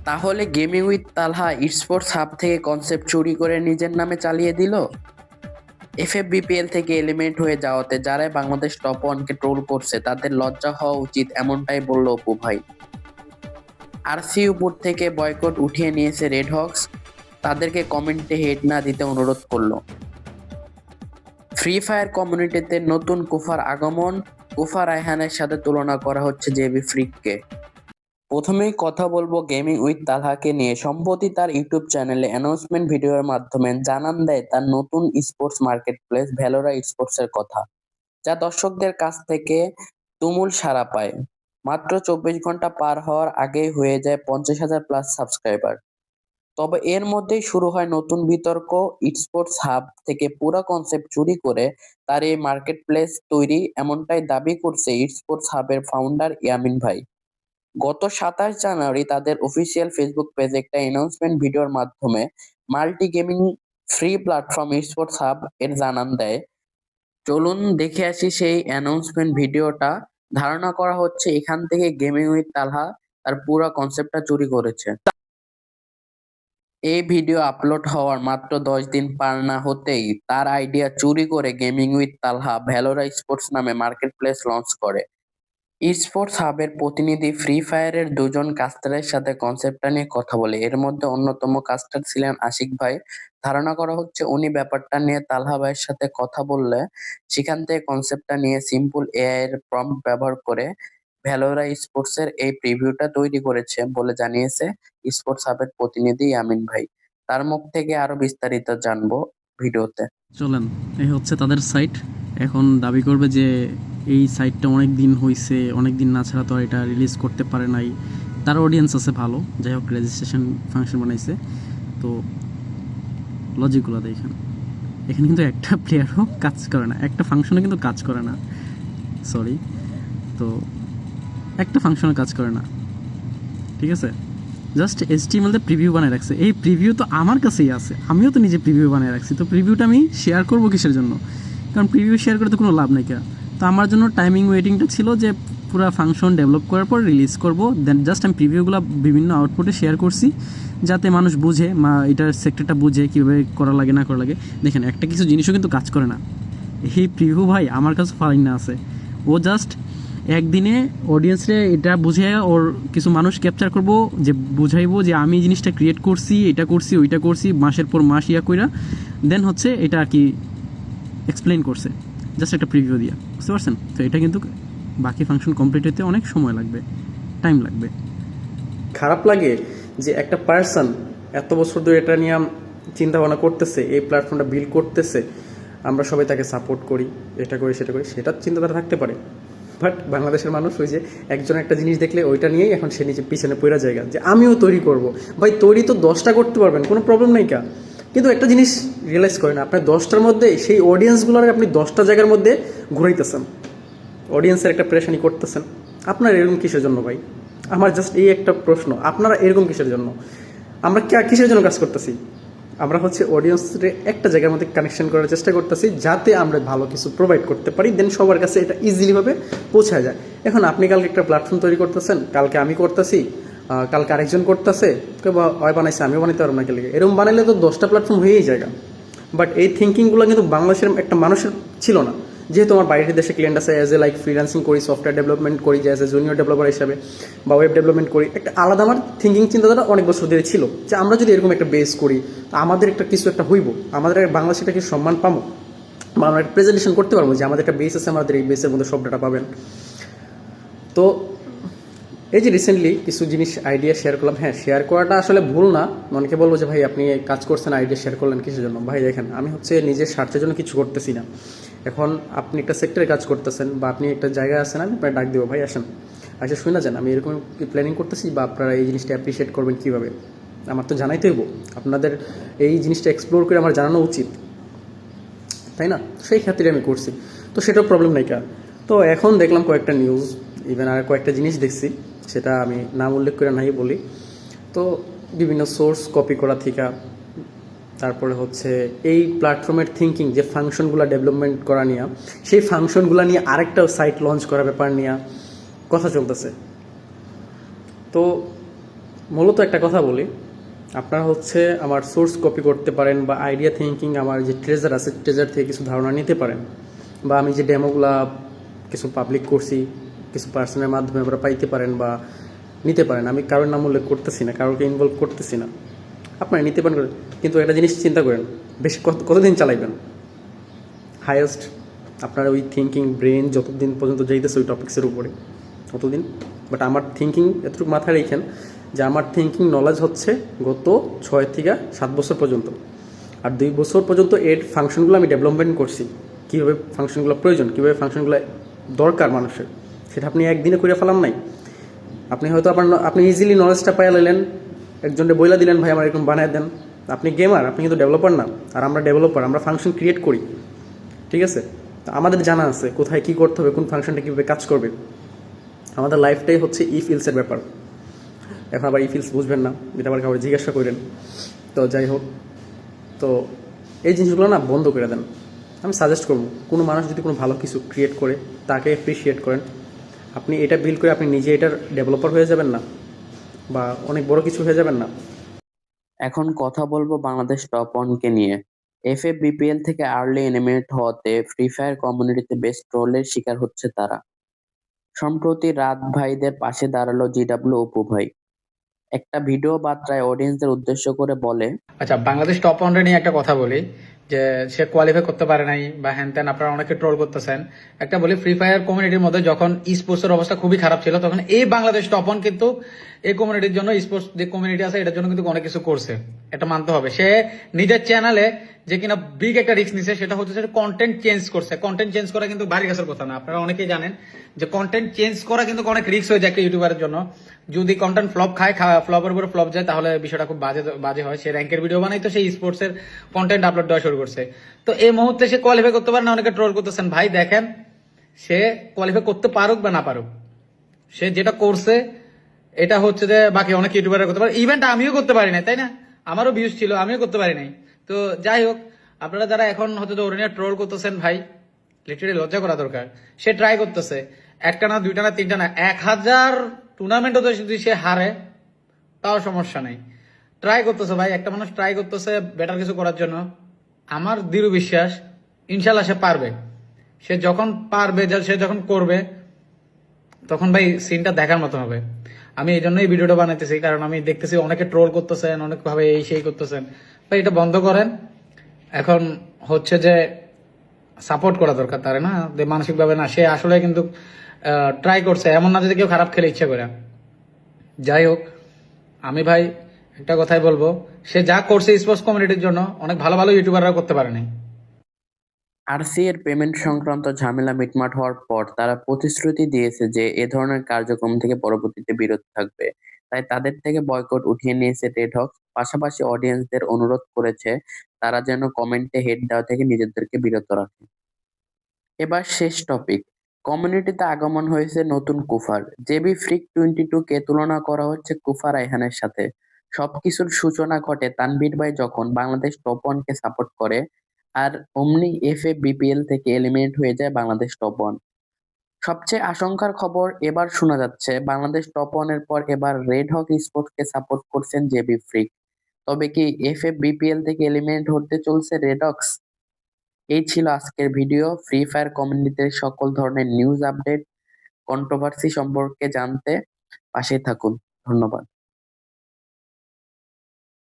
তাহলে gaming with Talha sports hub থেকে concept চুরি করে নিজের নামে চালিয়ে দিল। এফএফবিপিএল থেকে এলিমেন্ট হয়ে যাওয়াতে যারাই বাংলাদেশ টপ ওয়ানকে ট্রোল করছে তাদের লজ্জা হওয়া উচিত, এমনটাই বলল অপু ভাই। আরসি উপর থেকে বয়কট উঠিয়ে নিয়েছে রেড হক্স, তাদেরকে কমেন্টে হেড না দিতে অনুরোধ করলো। ফ্রি ফায়ার কমিউনিটিতে নতুন কুফার আগমন, কুফা রায়হানের সাথে তুলনা করা হচ্ছে জেবি ফ্রিককে। প্রথমেই কথা বলবো গেমিং উইথ তালহাকে নিয়ে। সম্প্রতি তার ইউটিউব চ্যানেলে অ্যানাউন্সমেন্ট ভিডিওর মাধ্যমে জানান দেয় তার নতুন স্পোর্টস মার্কেট প্লেস ভ্যালোরা স্পোর্টস এর কথা, যা দর্শকদের কাছ থেকে তুমুল সাড়া পায়। মাত্র 24 ঘন্টা পার হওয়ার আগেই হয়ে যায় 50,000 প্লাস সাবস্ক্রাইবার। তবে এর মধ্যেই শুরু হয় নতুন বিতর্ক। স্পোর্টস হাব থেকে পুরো কনসেপ্ট চুরি করে তার এই মার্কেট প্লেস তৈরি, এমনটাই দাবি করছে স্পোর্টস হাবের ফাউন্ডার ইয়ামিন ভাই। গত 27 জানুয়ারি তাদের অফিসিয়াল ফেসবুক পেজে একটা অ্যানাউন্সমেন্ট ভিডিওর মাধ্যমে multi gaming free platform sports hub এর জানান দেয়। চলুন দেখে আসি সেই অ্যানাউন্সমেন্ট ভিডিওটা। ধারণা করা হচ্ছে এখান থেকে গেমিং উইথ তালহা তার পুরো কনসেপ্টটা চুরি করেছে। এই ভিডিও আপলোড হওয়ার মাত্র 10 দিন পার না হতেই তার আইডিয়া চুরি করে গেমিং উইথ তালহা ভ্যালোরা স্পোর্টস নামে মার্কেট প্লেস লঞ্চ করে। স্পোর্টস হাবের প্রতিনিধি ফ্রি ফায়ারের দুজন কাস্টারের সাথে কনসেপ্টটা নিয়ে কথা বলে। এর মধ্যে অন্যতম কাস্টার ছিলেন আশিক ভাই। ধারণা করা হচ্ছে উনি ব্যাপারটা নিয়ে তালহা ভাইয়ের সাথে কথা বললে সেখান থেকে কনসেপ্টটা নিয়ে সিম্পল এআই এর প্রম্পট ব্যবহার করে ভ্যালোরা স্পোর্টস এর এই প্রিভিউটা তৈরি করেছে বলে জানিয়েছে স্পোর্টস হাবের প্রতিনিধি ইয়ামিন ভাই। তার মুখ থেকে আরো বিস্তারিত জানবো ভিডিওতে। চলেন, এই হচ্ছে তাদের সাইট। এখন দাবি করবে যে এই সাইটটা অনেক দিন হয়েছে, অনেক দিন না ছাড়া তো আর এটা রিলিজ করতে পারে নাই। তার অডিয়েন্স আছে ভালো, যাই হোক রেজিস্ট্রেশন ফাংশন বানাইছে। তো লজিকগুলো দেখেন, এখানে কিন্তু একটা প্লেয়ারও কাজ করে না, একটা ফাংশনে কিন্তু কাজ করে না, সরি, তো একটা ফাংশনে কাজ করে না, ঠিক আছে। জাস্ট এইচটিএমএল-তে প্রিভিউ বানিয়ে রাখছে। এই প্রিভিউ তো আমার কাছেই আছে, আমিও তো নিজে প্রিভিউ বানিয়ে রাখছি। তো প্রিভিউটা আমি শেয়ার করবো কিসের জন্য? কারণ প্রিভিউ শেয়ার করে তো কোনো লাভ নেই। তো আমার জন্য টাইমিং ওয়েটিংটা ছিল যে পুরো ফাংশন ডেভেলপ করার পর রিলিজ করব। দেন জাস্ট আমি প্রিভিউগুলো বিভিন্ন আউটপুটে শেয়ার করছি যাতে মানুষ বুঝে, এটার সেক্টরটা বুঝে কীভাবে করা লাগে না করা লাগে। দেখেন, একটা কিছু জিনিসও কিন্তু কাজ করে না। এই প্রিভিউ ভাই আমার কাছে ফাইন না আছে। ও জাস্ট একদিনে অডিয়েন্সরে এটা বুঝে ওর কিছু মানুষ ক্যাপচার করব, যে বুঝাইবো যে আমি এই জিনিসটা ক্রিয়েট করছি, এটা করছি, ওইটা করছি, মাসের পর মাস ইয়া কইরা দেন হচ্ছে এটা আর কি এক্সপ্লেন করছে জাস্ট একটা প্রিভিউ দিয়া, বুঝতে পারছেন? তো এটা কিন্তু বাকি ফাংশন কমপ্লিট হতে অনেক সময় লাগবে, টাইম লাগবে। খারাপ লাগে যে একটা পার্সন এত বছর ধরে এটা নিয়ে চিন্তা ভাবনা করতেছে, এই প্ল্যাটফর্মটা বিল্ড করতেছে, আমরা সবাই তাকে সাপোর্ট করি, এটা করি সেটা করি, সেটার চিন্তাধারা থাকতে পারে। বাট বাংলাদেশের মানুষ ওই যে একজন একটা জিনিস দেখলে ওইটা নিয়েই এখন সে নিচে পিছনে পড়া জায়গা যে আমিও তৈরি করব। ভাই তৈরি তো 10টা করতে পারবেন, কোনো প্রবলেম নেই কা, কিন্তু একটা জিনিস রিয়েলাইজ করেন, আপনার 10টার মধ্যে সেই অডিয়েন্সগুলোর আপনি 10টা জায়গার মধ্যে ঘুরাইতেছেন, অডিয়েন্সের একটা প্রেশানি করতেছেন। আপনার এরকম কিসের জন্য ভাই? আমার জাস্ট এই একটা প্রশ্ন, আপনারা এরকম কিসের জন্য? আমরা কিসের জন্য কাজ করতেছি? আমরা হচ্ছে অডিয়েন্সের একটা জায়গার মধ্যে কানেকশন করার চেষ্টা করতেছি যাতে আমরা ভালো কিছু প্রোভাইড করতে পারি, দেন সবার কাছে এটা ইজিলিভাবে পৌঁছা যায়। এখন আপনি কালকে একটা প্ল্যাটফর্ম তৈরি করতেছেন, কালকে আমি করতেছি, কালকে আরেকজন করতেছে, হয় বানাইছে আমিও বানাইতে পারবো না, কালকে এরকম বানাইলে তো 10টা প্ল্যাটফর্ম হয়েই যায়। বাট এই থিঙ্কিংগুলো কিন্তু বাংলাদেশের একটা মানুষের ছিল না। যেহেতু আমার বাইরের দেশে ক্লিয়েন্ট আছে, অ্যাজ এ লাইক ফ্রিল্যান্সিং করি, সফটওয়্যার ডেভেলপমেন্ট করি, যে অ্যাজ এ জুনিয়র ডেভেলপার হিসাবে বা ওয়েব ডেভেলপমেন্ট করি, একটা আলাদা আমার থিঙ্কিং চিন্তাধারা অনেক বছর ধরে ছিল যে আমরা যদি এরকম একটা বেস করি তো আমাদের একটা কিছু একটা হইব, আমাদের বাংলাদেশে একটা কিছু সম্মান পাবো, বা আমরা একটা প্রেজেন্টেশন করতে পারবো যে আমাদের একটা বেস আছে, আমাদের এই বেসের মধ্যে সব ডাটা পাবেন। তো এই যে রিসেন্টলি কিছু জিনিস আইডিয়া শেয়ার করলাম, হ্যাঁ শেয়ার করাটা আসলে ভুল না। অনেকে বলবো যে ভাই আপনি কাজ করছেন, আইডিয়া শেয়ার করলেন কিসের জন্য? ভাই দেখেন, আমি হচ্ছে নিজের স্বার্থের জন্য কিছু করতেছি না। এখন আপনি একটা সেক্টরে কাজ করতেছেন বা আপনি একটা জায়গায় আছেন, আমি আপনার ডাক দেবো, ভাই আসেন, আচ্ছা শুনে যান আমি এরকম প্ল্যানিং করতেছি, বা আপনারা এই জিনিসটা অ্যাপ্রিসিয়েট করবেন কীভাবে, আমার তো জানাইতে হইব। আপনাদের এই জিনিসটা এক্সপ্লোর করে আমার জানানো উচিত, তাই না? সেই ক্ষেত্রে আমি করছি, তো সেটাও প্রবলেম নাই কা। তো এখন দেখলাম কয়েকটা নিউজ, ইভেন আর কয়েকটা জিনিস দেখছি, সেটা আমি নাম উল্লেখ করে নাই বলি। তো বিভিন্ন সোর্স কপি করা থেকে, তারপরে হচ্ছে এই প্ল্যাটফর্মের থিঙ্কিং যে ফাংশনগুলো ডেভেলপমেন্ট করা নিয়ে, সেই ফাংশনগুলো নিয়ে আরেকটা সাইট লঞ্চ করার ব্যাপার নিয়ে কথা চলতেছে। তো মূলত একটা কথা বলি, আপনারা হচ্ছে আমার সোর্স কপি করতে পারেন বা আইডিয়া থিঙ্কিং আমার যে ট্রেজার আছে ট্রেজার থেকে কিছু ধারণা নিতে পারেন, বা আমি যে ডেমোগুলা কিছু পাবলিক করছি কিছু পার্সনের মাধ্যমে আপনারা পাইতে পারেন বা নিতে পারেন। আমি কারোর নাম উল্লেখ করতেছি না, কারোকে ইনভলভ করতেছি না, আপনারা নিতে পারেন কিন্তু একটা জিনিস চিন্তা করেন, বেশি কতদিন চালাইবেন? হায়েস্ট আপনার ওই থিঙ্কিং ব্রেন যতদিন পর্যন্ত যাইতেছে ওই টপিক্সের উপরে ততদিন। বাট আমার থিঙ্কিং এতটুকু মাথায় রেখেন যে আমার থিঙ্কিং নলেজ হচ্ছে গত 6 থেকে 7 বছর পর্যন্ত, আর 2 বছর পর্যন্ত এর ফাংশনগুলো আমি ডেভেলপমেন্ট করছি, কীভাবে ফাংশনগুলো প্রয়োজন, কীভাবে ফাংশনগুলো দরকার মানুষের, সেটা আপনি একদিনে করে ফেলাম নাই। আপনি হয়তো আপনি ইজিলি নলেজটা পাইয়া লাইলেন, একজনকে বইলা দিলেন ভাই আমার এরকম বানায় দেন, আপনি গেমার, আপনি কিন্তু ডেভেলপার না। আর আমরা ডেভেলপার, আমরা ফাংশন ক্রিয়েট করি, ঠিক আছে? তো আমাদের জানা আছে কোথায় কী করতে হবে, কোন ফাংশনটা কীভাবে কাজ করবে। আমাদের লাইফটাই হচ্ছে ইফ ইলসের ব্যাপার। এখন আবার ইফ ইলস বুঝবেন না, এটা আবার কাউকে জিজ্ঞাসা করেন। তো যাই হোক, তো এই জিনিসগুলো না বন্ধ করে দেন। আমি সাজেস্ট করবো কোনো মানুষ যদি কোনো ভালো কিছু ক্রিয়েট করে তাকে অ্যাপ্রিসিয়েট করেন। আপনি এটা বিল্ড করে আপনি নিজে এটার ডেভেলপার হয়ে যাবেন না, বা অনেক বড় কিছু হয়ে যাবেন না। এখন কথা বলবো বাংলাদেশ টপ ওয়ানকে নিয়ে। এফএফবিপিএল থেকে আর্লি এলিমিনেট হওয়াতে ফ্রি ফায়ার কমিউনিটিতে বেশ ট্রোলের শিকার হচ্ছে তারা। সম্প্রতি রাত ভাইদের পাশে দাঁড়ালো জিডাব্লিউ অপু ভাই। একটা ভিডিও বার্তায় অডিয়েন্সদের উদ্দেশ্য করে বলে, আচ্ছা, বাংলাদেশ টপ ওয়ান নিয়ে একটা কথা বলি, যে সে কোয়ালিফাই করতে পারে নাই বা হ্যান ত্যান, আপনারা অনেকে ট্রোল করতেছেন। একটা বলি, ফ্রি ফায়ার কমিউনিটির মধ্যে যখন স্পোর্টস এর অবস্থা খুবই খারাপ ছিল, তখন এই বাংলাদেশ টপ ওয়ান কিন্তু এই কমিউনিটির জন্য, স্পোর্টস যে কমিউনিটি আছে এটার জন্য কিন্তু অনেক কিছু করছে, এটা মানতে হবে। সে নিজের চ্যানেলে যে কিনা বিগ একটা রিস্ক নিছে, সেটা হচ্ছে কন্টেন্ট চেঞ্জ করছে। কন্টেন্ট চেঞ্জ করা কিন্তু বাড়ি গাছের কথা না, আপনারা অনেকেই জানেন যে কন্টেন্ট চেঞ্জ করা কিন্তু অনেক রিস্ক হয়ে যায় একটা ইউটিউবারের জন্য। যদি কন্টেন্ট ফ্লপ খায়, ফ্লপের উপরে ফ্লপ যায়, তাহলে বিষয়টা খুব বাজে বাজে হয়। সে র্যাঙ্কের ভিডিও বানাই, তো সেই স্পোর্টস এর কন্টেন্ট আপলোড দেওয়া শুরু করছে। তো এই মুহূর্তে সে কোয়ালিফাই করতে পারে না, অনেকে ট্রোল করতেছেন। ভাই দেখেন, সে কোয়ালিফাই করতে পারুক বা না পারুক, সে যেটা করছে এটা হচ্ছে যে বাকি অনেক ইউটিউবাররা করতে পারে। ইভেন্ট আমিও করতে পারি নাই, তাই না? আমারও ভিউজ ছিল, আমিও করতে পারি নাই। তো যাই হোক, আপনারা যারা এখন হয়তো ওরে নিয়ে ট্রোল করতেছেন, ভাই লিটারালি লজ্জা করা দরকার। সে ট্রাই করতেছে, একটা না, দুইটা না, তিনটা না, 1000 টুর্নামেন্টও যদি সে হারে তাও সমস্যা নেই। ট্রাই করতেছে ভাই, একটা মানুষ ট্রাই করতেছে বেটার কিছু করার জন্য। আমার দৃঢ় বিশ্বাস ইনশাল্লাহ সে পারবে। সে যখন পারবে, সে যখন করবে, তখন ভাই সিনটা দেখার মতো হবে। আমি এই জন্যই ভিডিওটা বানাইতেছি, কারণ আমি দেখতেছি অনেকে ট্রোল করতেছেন, অনেক ভাবে এই সেই করতেছেন। ভাই এটা বন্ধ করেন। এখন হচ্ছে যে সাপোর্ট করা দরকার তারে, না যে মানসিক ভাবে না, সে আসলে কিন্তু ট্রাই করছে, এমন না যে কেউ খারাপ খেলে ইচ্ছে করে। যাই হোক, আমি ভাই একটা কথাই বলবো, সে যা করছে স্পোর্টস কমিউনিটির জন্য, অনেক ভালো ভালো ইউটিউবাররা করতে পারেনি। আরসি এর পেমেন্ট সংক্রান্ত ঝামেলা মিটমাট হওয়ার পর তারা প্রতিশ্রুতি দিয়েছে যে এ ধরনের কার্যক্রম থেকে পরবর্তীতে বিরত থাকবে। তাই তাদের থেকে বয়কট উঠিয়ে নিয়েছে রেড হকস। পাশাপাশি অডিয়েন্সদের অনুরোধ করেছে তারা যেন কমেন্টে হেড দেওয়া থেকে নিজেদেরকে বিরত রাখে। এবার শেষ টপিক। কমিউনিটিতে আগমন হয়েছে নতুন কুফার। জেবি ফ্রিক 22 কে তুলনা করা হচ্ছে কুফা রায়হানের সাথে। সবকিছুর সূচনা ঘটে তানভীর ভাই যখন বাংলাদেশ টপ ওয়ান কে সাপোর্ট করে, আর অমনি এফএফবিপিএল থেকে এলিমিনেট হয়ে যায় বাংলাদেশ টপ ওয়ান। সবচেয়ে আশঙ্কার খবর এবার শোনা যাচ্ছে বাংলাদেশ টপ ওয়ানের পর এবার রেড হক স্পোর্টস কে সাপোর্ট করছেন জেবি ফ্রিক। তবে কি এফএফবিপিএল থেকে এলিমিনেট হতে চলছে রেড হকস? এই ছিল আজকের ভিডিও। ফ্রি ফায়ার কমিউনিটিতে সকল ধরনের নিউজ আপডেট, কন্ট্রোভার্সি সম্পর্কে জানতে পাশে থাকুন। ধন্যবাদ।